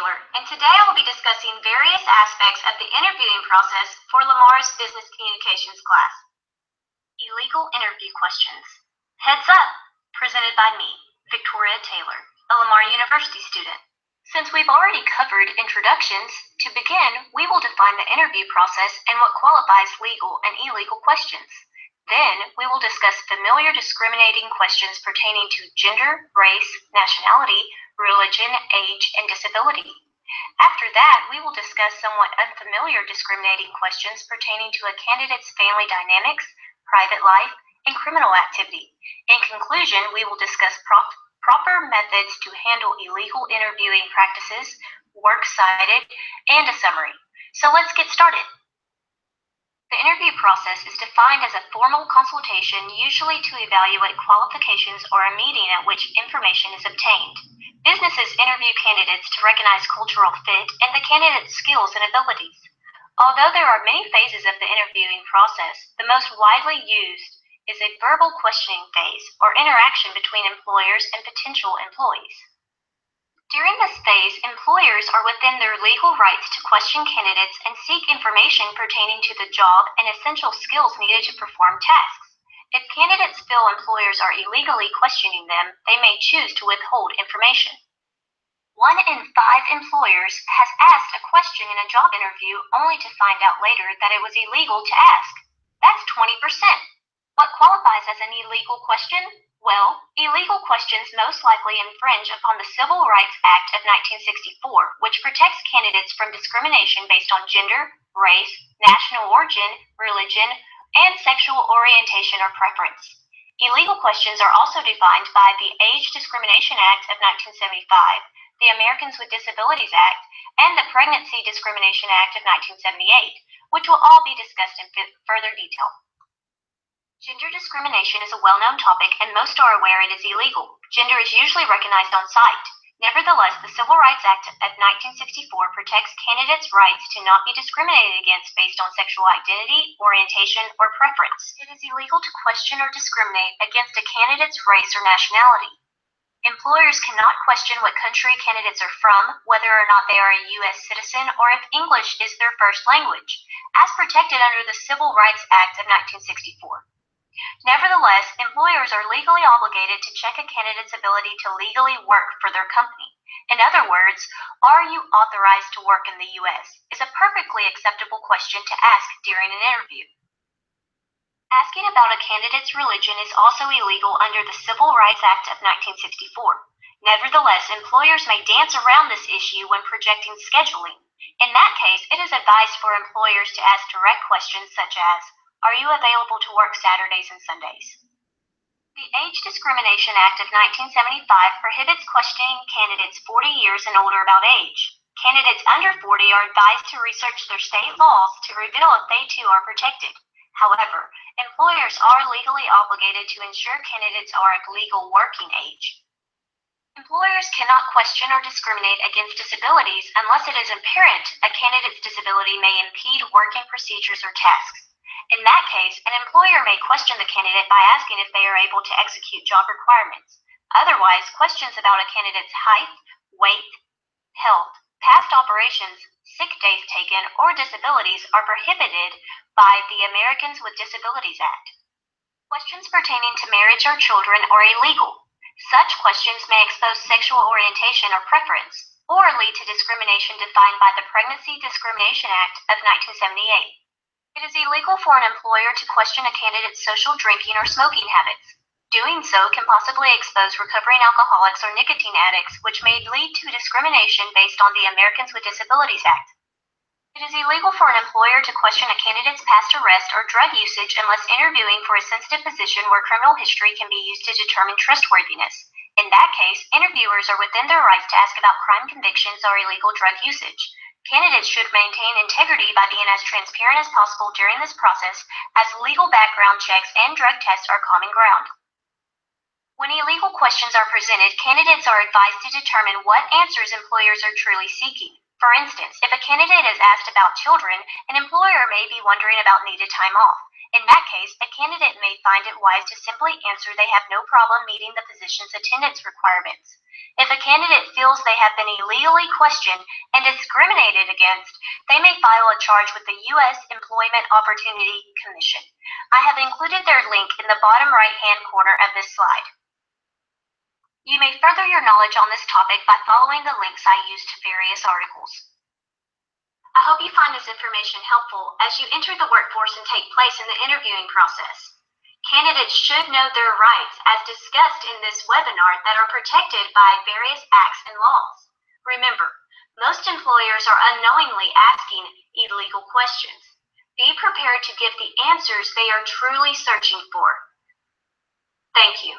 Taylor, and today I will be discussing various aspects of the interviewing process for Lamar's Business Communications class. Illegal interview questions. Heads up! Presented by me, Victoria Taylor, a Lamar University student. Since we've already covered introductions, to begin, we will define the interview process and what qualifies legal and illegal questions. Then, we will discuss familiar discriminating questions pertaining to gender, race, nationality, religion, age, and disability. After that, we will discuss somewhat unfamiliar discriminating questions pertaining to a candidate's family dynamics, private life, and criminal activity. In conclusion, we will discuss proper methods to handle illegal interviewing practices, works cited, and a summary. So let's get started. The interview process is defined as a formal consultation, usually to evaluate qualifications or a meeting at which information is obtained. Businesses interview candidates to recognize cultural fit and the candidate's skills and abilities. Although there are many phases of the interviewing process, the most widely used is a verbal questioning phase or interaction between employers and potential employees. During this phase, employers are within their legal rights to question candidates and seek information pertaining to the job and essential skills needed to perform tasks. If candidates feel employers are illegally questioning them, they may choose to withhold information. 1 in 5 employers has asked a question in a job interview only to find out later that it was illegal to ask. That's 20%. What qualifies as an illegal question? Well, illegal questions most likely infringe upon the Civil Rights Act of 1964, which protects candidates from discrimination based on gender, race, national origin, religion, and sexual orientation or preference. Illegal questions are also defined by the Age Discrimination Act of 1975, the Americans with Disabilities Act, and the Pregnancy Discrimination Act of 1978, which will all be discussed in further detail. Gender discrimination is a well-known topic, and most are aware it is illegal. Gender is usually recognized on sight. Nevertheless, the Civil Rights Act of 1964 protects candidates' rights to not be discriminated against based on sexual identity, orientation, or preference. It is illegal to question or discriminate against a candidate's race or nationality. Employers cannot question what country candidates are from, whether or not they are a U.S. citizen, or if English is their first language, as protected under the Civil Rights Act of 1964. Nevertheless, employers are legally obligated to check a candidate's ability to legally work for their company. In other words, are you authorized to work in the U.S. is a perfectly acceptable question to ask during an interview. Asking about a candidate's religion is also illegal under the Civil Rights Act of 1964. Nevertheless, employers may dance around this issue when projecting scheduling. In that case, it is advised for employers to ask direct questions such as, are you available to work Saturdays and Sundays? The Age Discrimination Act of 1975 prohibits questioning candidates 40 years and older about age. Candidates under 40 are advised to research their state laws to reveal if they too are protected. However, employers are legally obligated to ensure candidates are of legal working age. Employers cannot question or discriminate against disabilities unless it is apparent a candidate's disability may impede working procedures or tasks. In that case, an employer may question the candidate by asking if they are able to execute job requirements. Otherwise, questions about a candidate's height, weight, health, past operations, sick days taken, or disabilities are prohibited by the Americans with Disabilities Act. Questions pertaining to marriage or children are illegal. Such questions may expose sexual orientation or preference, or lead to discrimination defined by the Pregnancy Discrimination Act of 1978. It is illegal for an employer to question a candidate's social drinking or smoking habits. Doing so can possibly expose recovering alcoholics or nicotine addicts, which may lead to discrimination based on the Americans with Disabilities Act. It is illegal for an employer to question a candidate's past arrest or drug usage unless interviewing for a sensitive position where criminal history can be used to determine trustworthiness. In that case, interviewers are within their rights to ask about crime convictions or illegal drug usage. Candidates should maintain integrity by being as transparent as possible during this process, as legal background checks and drug tests are common ground. When illegal questions are presented, candidates are advised to determine what answers employers are truly seeking. For instance, if a candidate is asked about children, an employer may be wondering about needed time off. In that case, a candidate may find it wise to simply answer they have no problem meeting the position's attendance requirements. If a candidate feels they have been illegally questioned and discriminated against, they may file a charge with the U.S. Employment Opportunity Commission. I have included their link in the bottom right-hand corner of this slide. You may further your knowledge on this topic by following the links I used to various articles. I hope you find this information helpful as you enter the workforce and take place in the interviewing process. Candidates should know their rights as discussed in this webinar that are protected by various acts and laws. Remember, most employers are unknowingly asking illegal questions. Be prepared to give the answers they are truly searching for. Thank you.